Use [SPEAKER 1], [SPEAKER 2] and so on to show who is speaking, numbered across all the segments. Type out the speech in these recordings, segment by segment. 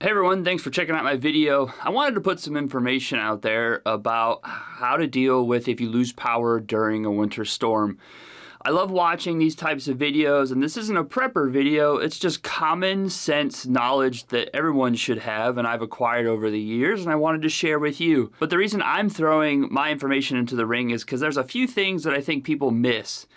[SPEAKER 1] Hey everyone, thanks for checking out my video. I wanted to put some information out there about how to deal with if you lose power during a winter storm. I love watching these types of videos, and this isn't a prepper video, it's just common sense knowledge that everyone should have and I've acquired over the years and I wanted to share with you. But the reason I'm throwing my information into the ring is because there's a few things that I think people miss.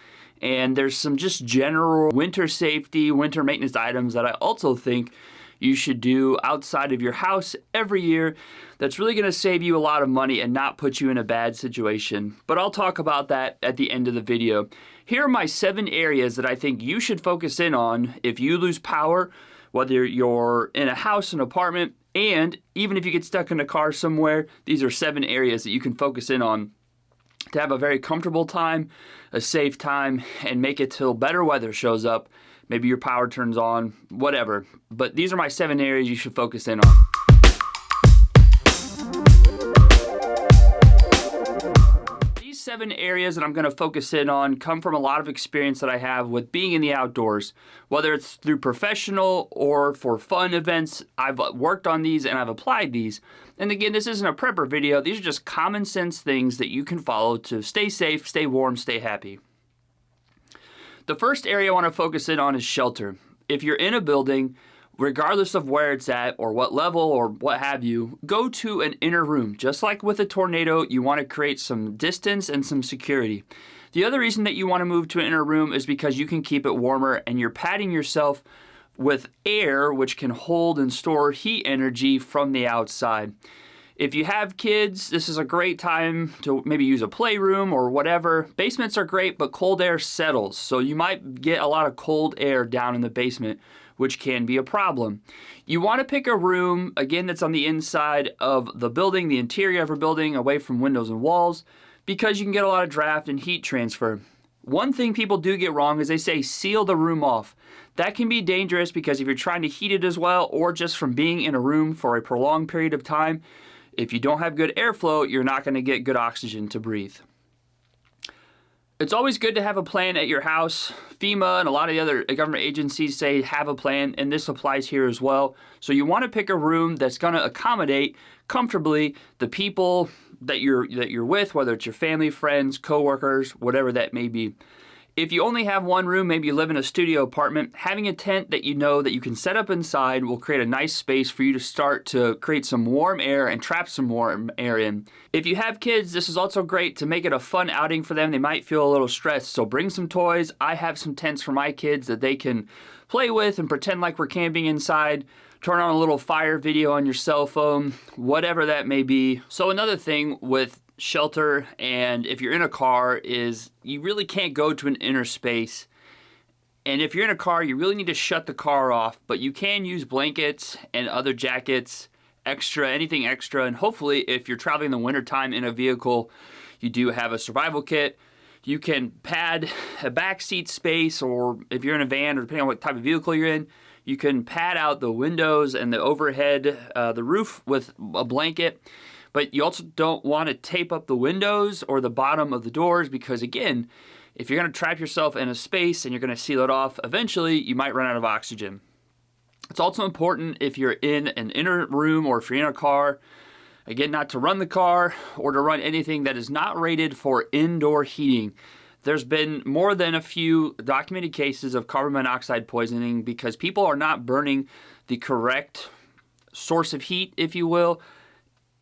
[SPEAKER 1] And there's some just general winter safety, winter maintenance items that I also think you should do outside of your house every year that's really going to save you a lot of money and not put you in a bad situation. But I'll talk about that at the end of the video. Here are my 7 areas that I think you should focus in on if you lose power, whether you're in a house, an apartment, and even if you get stuck in a car somewhere. These are 7 areas that you can focus in on to have a very comfortable time, a safe time, and make it till better weather shows up. Maybe your power turns on, whatever. But these are my 7 areas you should focus in on. These 7 areas that I'm going to focus in on come from a lot of experience that I have with being in the outdoors. Whether it's through professional or for fun events, I've worked on these and I've applied these. And again, this isn't a prepper video. These are just common sense things that you can follow to stay safe, stay warm, stay happy. The first area I want to focus in on is shelter. If you're in a building, regardless of where it's at or what level or what have you, go to an inner room. Just like with a tornado, you want to create some distance and some security. The other reason that you want to move to an inner room is because you can keep it warmer and you're padding yourself with air, which can hold and store heat energy from the outside. If you have kids, this is a great time to maybe use a playroom or whatever. Basements are great, but cold air settles, so you might get a lot of cold air down in the basement, which can be a problem. You want to pick a room, again, that's on the inside of the building, the interior of a building, away from windows and walls, because you can get a lot of draft and heat transfer. One thing people do get wrong is they say seal the room off. That can be dangerous because if you're trying to heat it as well, or just from being in a room for a prolonged period of time, if you don't have good airflow, you're not going to get good oxygen to breathe. It's always good to have a plan at your house. FEMA and a lot of the other government agencies say have a plan, and this applies here as well. So you want to pick a room that's going to accommodate comfortably the people that you're with, whether it's your family, friends, coworkers, whatever that may be. If you only have one room, maybe you live in a studio apartment, having a tent that you know that you can set up inside will create a nice space for you to start to create some warm air and trap some warm air in. If you have kids, this is also great to make it a fun outing for them. They might feel a little stressed, so bring some toys. I have some tents for my kids that they can play with and pretend like we're camping inside. Turn on a little fire video on your cell phone, whatever that may be. So another thing with shelter, and if you're in a car, is you really can't go to an inner space. And if you're in a car, you really need to shut the car off, but you can use blankets and other jackets, anything extra, and hopefully if you're traveling in the wintertime in a vehicle, you do have a survival kit. You can pad a back seat space, or if you're in a van, or depending on what type of vehicle you're in, you can pad out the windows and the overhead, the roof with a blanket. But you also don't want to tape up the windows or the bottom of the doors because, again, if you're going to trap yourself in a space and you're going to seal it off, eventually you might run out of oxygen. It's also important if you're in an inner room or if you're in a car, again, not to run the car or to run anything that is not rated for indoor heating. There's been more than a few documented cases of carbon monoxide poisoning because people are not burning the correct source of heat, if you will,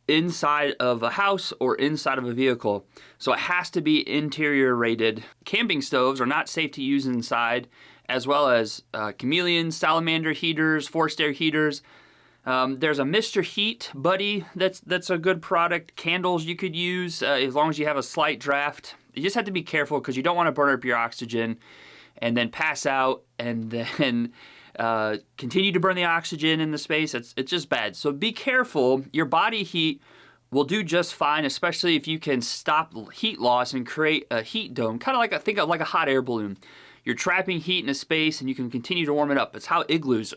[SPEAKER 1] inside of a house or inside of a vehicle. So it has to be interior rated. Camping stoves are not safe to use inside, as well as chameleon, salamander heaters, forced air heaters. There's a Mr. Heat Buddy that's a good product. Candles you could use as long as you have a slight draft. You just have to be careful because you don't want to burn up your oxygen and then pass out and then continue to burn the oxygen in the space. It's just bad. So be careful. Your body heat will do just fine, especially if you can stop heat loss and create a heat dome, kind of like think of like a hot air balloon. You're trapping heat in a space and you can continue to warm it up. It's how igloos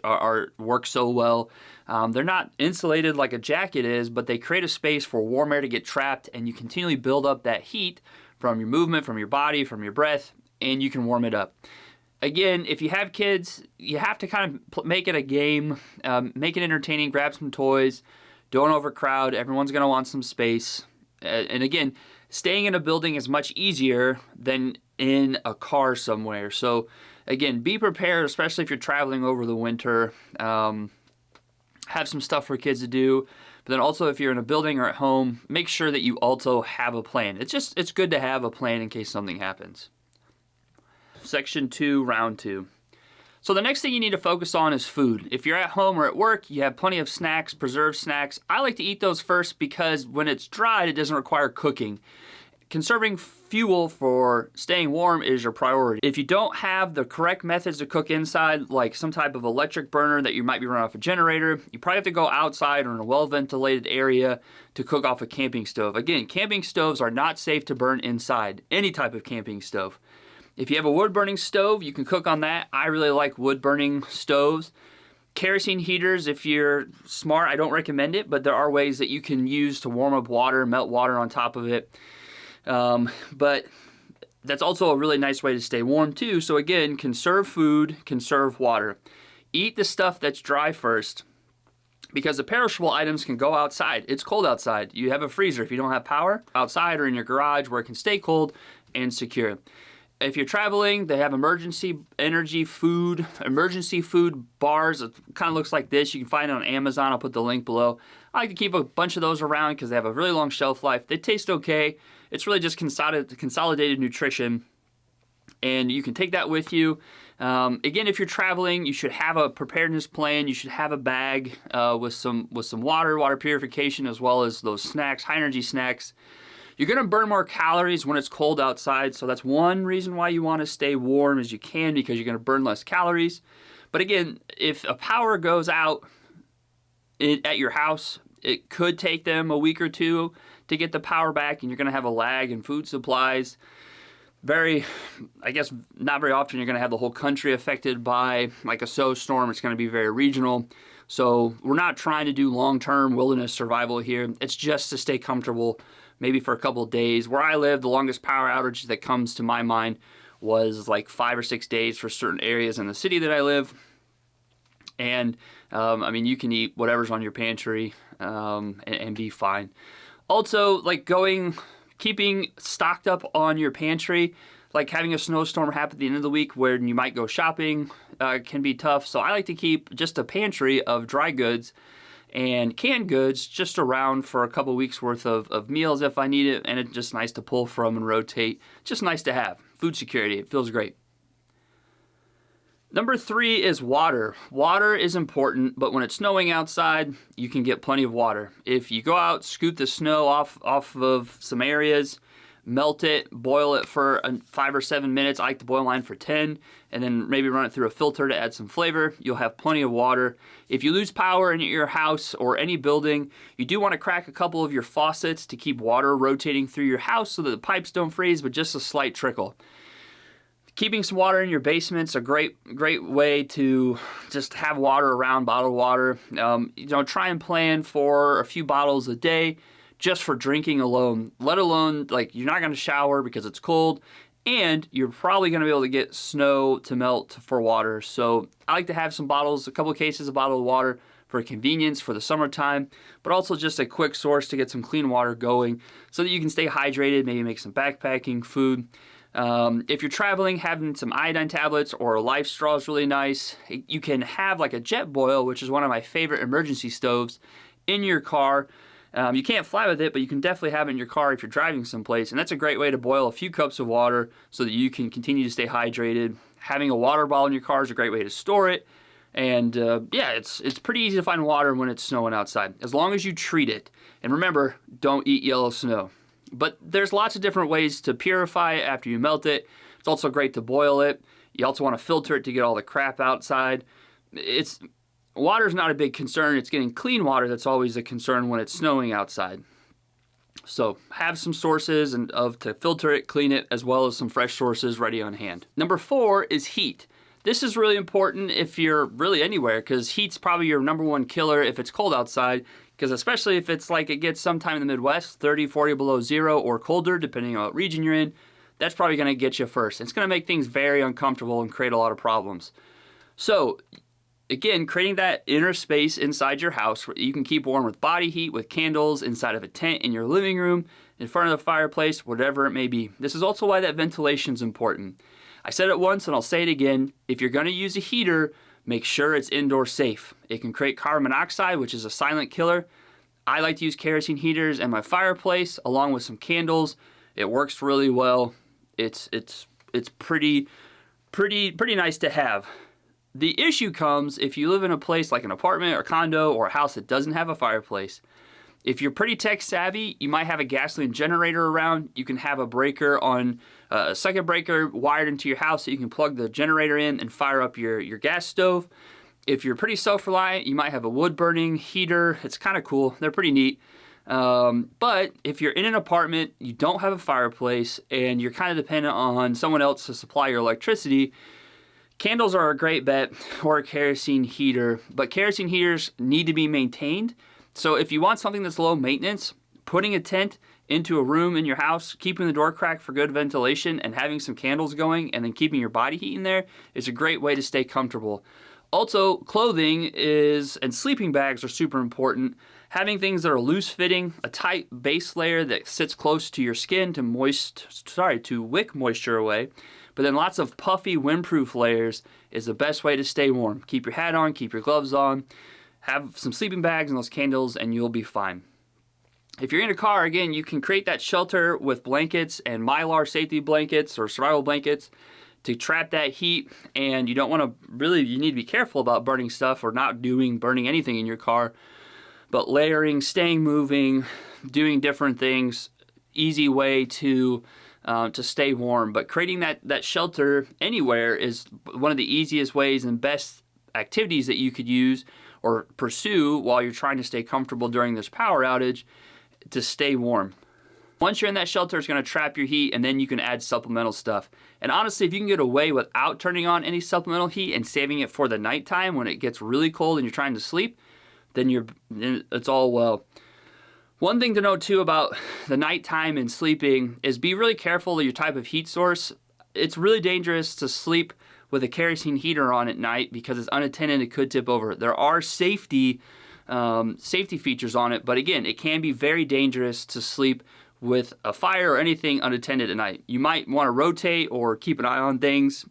[SPEAKER 1] work so well. They're not insulated like a jacket is, but they create a space for warm air to get trapped, and you continually build up that heat from your movement, from your body, from your breath, and you can warm it up. Again, if you have kids, you have to kind of make it a game, make it entertaining, grab some toys, don't overcrowd. Everyone's going to want some space. And again, staying in a building is much easier than in a car somewhere. So again, be prepared, especially if you're traveling over the winter. Have some stuff for kids to do. But then also if you're in a building or at home, make sure that you also have a plan. It's good to have a plan in case something happens. Section 2, round 2. So the next thing you need to focus on is food. If you're at home or at work, you have plenty of snacks, preserved snacks. I like to eat those first because when it's dried, it doesn't require cooking. Conserving fuel for staying warm is your priority. If you don't have the correct methods to cook inside, like some type of electric burner that you might be running off a generator, you probably have to go outside or in a well-ventilated area to cook off a camping stove. Again, camping stoves are not safe to burn inside, any type of camping stove. If you have a wood-burning stove, you can cook on that. I really like wood-burning stoves. Kerosene heaters, if you're smart, I don't recommend it, but there are ways that you can use to warm up water, melt water on top of it. But that's also a really nice way to stay warm too. So again, conserve food, conserve water. Eat the stuff that's dry first because the perishable items can go outside. It's cold outside. You have a freezer if you don't have power outside or in your garage where it can stay cold and secure. If you're traveling, they have emergency food bars. It kind of looks like this. You can find it on Amazon. I'll put the link below. I like to keep a bunch of those around because they have a really long shelf life. They taste okay. It's really just consolidated nutrition, and you can take that with you. Again, if you're traveling, you should have a preparedness plan. You should have a bag with some water purification, as well as those snacks, high-energy snacks. You're going to burn more calories when it's cold outside, so that's one reason why you want to stay warm as you can, because you're going to burn less calories. But again, if a power goes out at your house, it could take them a week or two to get the power back, and you're going to have a lag in food supplies. Not very often you're going to have the whole country affected by like a snowstorm. It's going to be very regional. So we're not trying to do long-term wilderness survival here. It's just to stay comfortable, maybe for a couple of days. Where I live, the longest power outage that comes to my mind was like 5 or 6 days for certain areas in the city that I live. And you can eat whatever's on your pantry and be fine. Also, keeping stocked up on your pantry, like having a snowstorm happen at the end of the week where you might go shopping can be tough. So I like to keep just a pantry of dry goods and canned goods just around for a couple weeks worth of meals if I need it, and it's just nice to pull from and rotate. Just nice to have. Food security, it feels great. Number 3 is water. Water is important, but when it's snowing outside, you can get plenty of water. If you go out, scoop the snow off of some areas, melt it, boil it for 5 or 7 minutes. I like to boil mine for 10, and then maybe run it through a filter to add some flavor. You'll have plenty of water. If you lose power in your house or any building, you do want to crack a couple of your faucets to keep water rotating through your house so that the pipes don't freeze, but just a slight trickle. Keeping some water in your basement's a great way to just have water around, bottled water. Try and plan for a few bottles a day just for drinking alone, let alone you're not going to shower because it's cold, and you're probably going to be able to get snow to melt for water. So I like to have some bottles, a couple of cases of bottled water for convenience for the summertime, but also just a quick source to get some clean water going so that you can stay hydrated, maybe make some backpacking food. If you're traveling, having some iodine tablets or a life straw is really nice. You can have like a jet boil, which is one of my favorite emergency stoves, in your car. You can't fly with it, but you can definitely have it in your car if you're driving someplace. And that's a great way to boil a few cups of water so that you can continue to stay hydrated. Having a water bottle in your car is a great way to store it. And it's pretty easy to find water when it's snowing outside, as long as you treat it. And remember, don't eat yellow snow. But there's lots of different ways to purify it after you melt it. It's also great to boil it. You also want to filter it to get all the crap outside. Water's not a big concern. It's getting clean water that's always a concern when it's snowing outside. So have some sources to filter it, clean it, as well as some fresh sources ready on hand. Number 4 is heat. This is really important if you're really anywhere, because heat's probably your number one killer if it's cold outside. Because especially if it's like it gets sometime in the Midwest, 30, 40 below zero or colder, depending on what region you're in, that's probably going to get you first. It's going to make things very uncomfortable and create a lot of problems. So again, creating that inner space inside your house where you can keep warm with body heat, with candles, inside of a tent, in your living room, in front of the fireplace, whatever it may be. This is also why that ventilation is important. I said it once and I'll say it again. If you're going to use a heater, make sure it's indoor safe. It can create carbon monoxide, which is a silent killer. I like to use kerosene heaters in my fireplace along with some candles. It works really well. It's pretty nice to have. The issue comes if you live in a place like an apartment or condo or a house that doesn't have a fireplace. If you're pretty tech savvy, you might have a gasoline generator around. You can have a breaker on a second breaker wired into your house so you can plug the generator in and fire up your gas stove. If you're pretty self-reliant, you might have a wood-burning heater. It's kind of cool. They're pretty neat. But if you're in an apartment, you don't have a fireplace, and you're kind of dependent on someone else to supply your electricity, candles are a great bet, or a kerosene heater. But kerosene heaters need to be maintained. So if you want something that's low maintenance, putting a tent into a room in your house, keeping the door cracked for good ventilation, and having some candles going, and then keeping your body heat in there is a great way to stay comfortable. Also, clothing and sleeping bags are super important. Having things that are loose fitting, a tight base layer that sits close to your skin to wick moisture away, but then lots of puffy windproof layers is the best way to stay warm. Keep your hat on, keep your gloves on, have some sleeping bags and those candles, and you'll be fine. If you're in a car, again, you can create that shelter with blankets and Mylar safety blankets or survival blankets to trap that heat, and you don't want to you need to be careful about burning stuff or not burning anything in your car, but layering, staying moving, doing different things, easy way to stay warm. But creating that shelter anywhere is one of the easiest ways and best activities that you could use or pursue while you're trying to stay comfortable during this power outage to stay warm. Once you're in that shelter, it's going to trap your heat, and then you can add supplemental stuff. And honestly, if you can get away without turning on any supplemental heat and saving it for the nighttime when it gets really cold and you're trying to sleep, then it's all well. One thing to note too about the nighttime and sleeping is be really careful of your type of heat source. It's really dangerous to sleep with a kerosene heater on at night because it's unattended, it could tip over. There are safety features on it, but again, it can be very dangerous to sleep with a fire or anything unattended at night. You might want to rotate or keep an eye on things.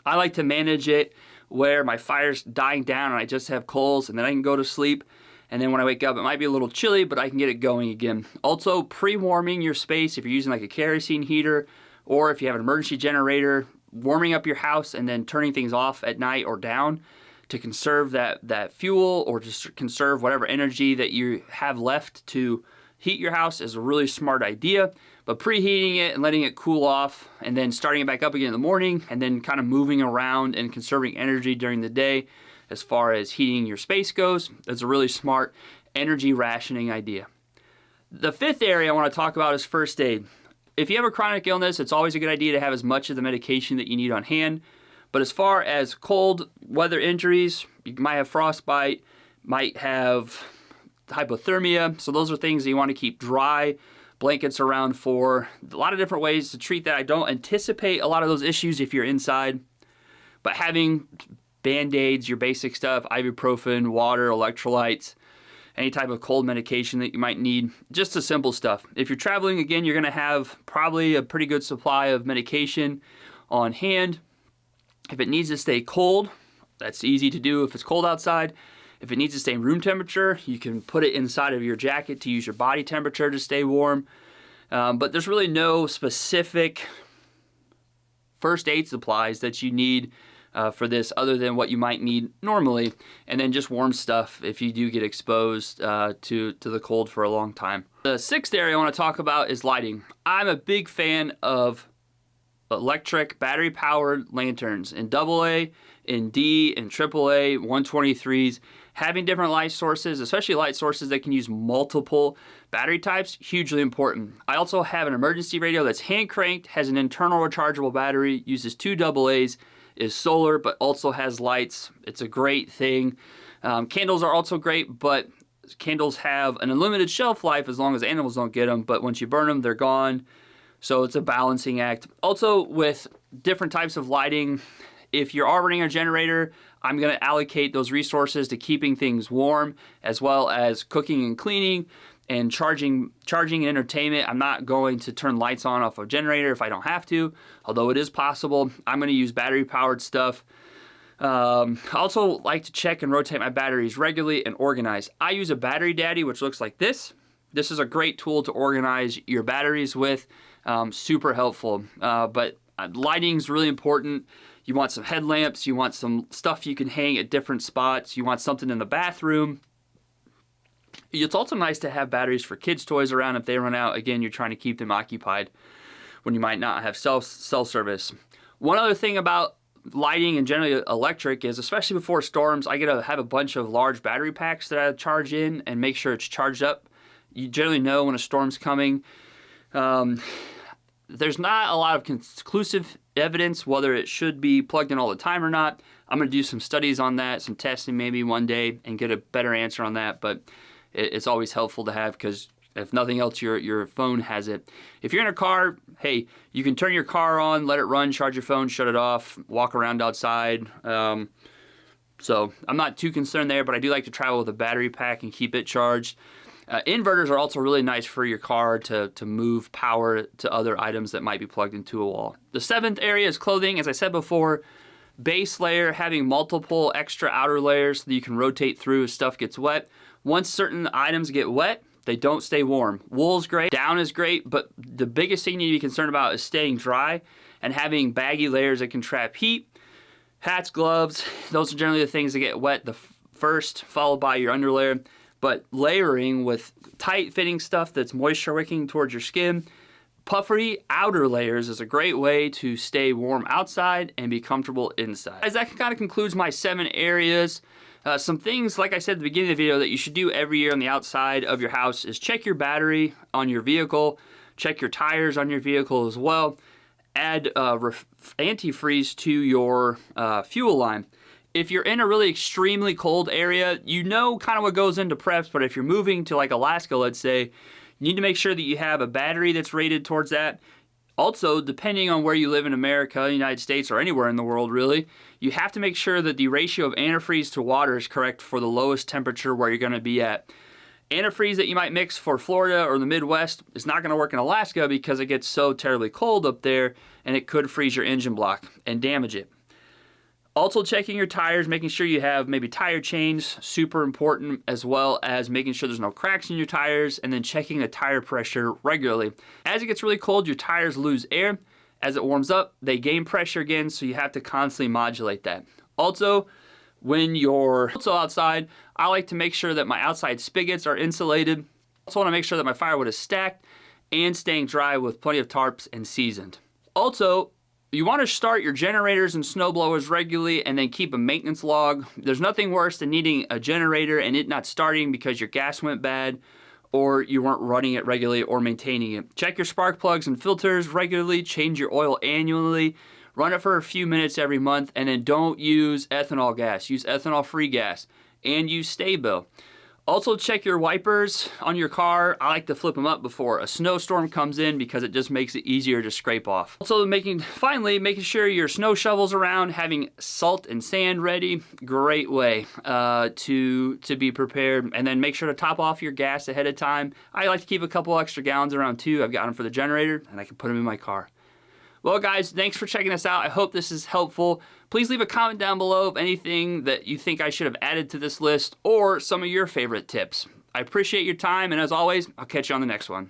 [SPEAKER 1] I like to manage it where my fire's dying down and I just have coals, and then I can go to sleep, and then when I wake up it might be a little chilly, but I can get it going again. Also, pre-warming your space if you're using like a kerosene heater, or if you have an emergency generator, warming up your house and then turning things off at night or down to conserve that fuel, or just conserve whatever energy that you have left to heat your house is a really smart idea. But preheating it and letting it cool off and then starting it back up again in the morning, and then kind of moving around and conserving energy during the day as far as heating your space goes, is a really smart energy rationing idea. The fifth area I want to talk about is first aid. If you have a chronic illness, it's always a good idea to have as much of the medication that you need on hand. But as far as cold weather injuries, you might have frostbite, might have hypothermia, so those are things that you want to keep dry blankets around for. A lot of different ways to treat that. I don't anticipate a lot of those issues if you're inside, but having Band-Aids, your basic stuff, ibuprofen, water, electrolytes, any type of cold medication that you might need, just the simple stuff. If you're traveling, again, you're going to have probably a pretty good supply of medication on hand. If it needs to stay cold, that's easy to do if it's cold outside. If it needs to stay room temperature, you can put it inside of your jacket to use your body temperature to stay warm. But there's really no specific first aid supplies that you need for this other than what you might need normally. And then just warm stuff if you do get exposed to the cold for a long time. The sixth area I want to talk about is lighting. I'm a big fan of electric battery-powered lanterns in AA, in D, in AAA, 123s. Having different light sources, especially light sources that can use multiple battery types, hugely important. I also have an emergency radio that's hand cranked, has an internal rechargeable battery, uses 2 AA's, is solar, but also has lights. It's a great thing. Candles are also great, but candles have an unlimited shelf life as long as animals don't get them, but once you burn them, they're gone. So it's a balancing act. Also, with different types of lighting, if you're running a generator, I'm going to allocate those resources to keeping things warm, as well as cooking and cleaning and charging and entertainment. I'm not going to turn lights on off a generator if I don't have to, although it is possible. I'm going to use battery powered stuff. I also like to check and rotate my batteries regularly and organize. I use a battery daddy, which looks like this. This is a great tool to organize your batteries with. Super helpful. But lighting is really important. You want some headlamps. You want some stuff you can hang at different spots. You want something in the bathroom. It's also nice to have batteries for kids' toys around if they run out. Again, you're trying to keep them occupied when you might not have cell service. One other thing about lighting and generally electric is, especially before storms, I get to have a bunch of large battery packs that I charge in and make sure it's charged up. You generally know when a storm's coming. There's not a lot of conclusive evidence whether it should be plugged in all the time or not. I'm going to do some studies on that, some testing maybe one day, and get a better answer on that. But it's always helpful to have, because if nothing else, your phone has it. If you're in a car, hey, you can turn your car on, let it run, charge your phone, shut it off, walk around outside. So I'm not too concerned there, but I do like to travel with a battery pack and keep it charged. Inverters are also really nice for your car to move power to other items that might be plugged into a wall. The seventh area is clothing. As I said before, base layer, having multiple extra outer layers so that you can rotate through as stuff gets wet. Once certain items get wet, they don't stay warm. Wool's great, down is great, but the biggest thing you need to be concerned about is staying dry and having baggy layers that can trap heat. Hats, gloves, those are generally the things that get wet the first, followed by your underlayer. But layering with tight-fitting stuff that's moisture-wicking towards your skin, puffery outer layers is a great way to stay warm outside and be comfortable inside. As that kind of concludes my 7 areas. Some things, like I said at the beginning of the video, that you should do every year on the outside of your house is check your battery on your vehicle, check your tires on your vehicle as well, add antifreeze to your fuel line. If you're in a really extremely cold area, you know kind of what goes into preps, but if you're moving to like Alaska, let's say, you need to make sure that you have a battery that's rated towards that. Also, depending on where you live in America, United States, or anywhere in the world really, you have to make sure that the ratio of antifreeze to water is correct for the lowest temperature where you're going to be at. Antifreeze that you might mix for Florida or the Midwest is not going to work in Alaska because it gets so terribly cold up there, and it could freeze your engine block and damage it. Also, checking your tires, making sure you have maybe tire chains, super important, as well as making sure there's no cracks in your tires, and then checking the tire pressure regularly. As it gets really cold, your tires lose air. As it warms up, they gain pressure again, so you have to constantly modulate that. Also, when you're outside, I like to make sure that my outside spigots are insulated. Also want to make sure that my firewood is stacked and staying dry with plenty of tarps and seasoned. Also, you want to start your generators and snow blowers regularly and then keep a maintenance log. There's nothing worse than needing a generator and it not starting because your gas went bad or you weren't running it regularly or maintaining it. Check your spark plugs and filters regularly, change your oil annually, run it for a few minutes every month, and then don't use ethanol gas. Use ethanol-free gas and use Sta-Bil. Also, check your wipers on your car. I like to flip them up before a snowstorm comes in because it just makes it easier to scrape off. Also, finally, making sure your snow shovel's around, having salt and sand ready. Great way to be prepared. And then make sure to top off your gas ahead of time. I like to keep a couple extra gallons around too. I've got them for the generator and I can put them in my car. Well, guys, thanks for checking us out. I hope this is helpful. Please leave a comment down below of anything that you think I should have added to this list or some of your favorite tips. I appreciate your time, and as always, I'll catch you on the next one.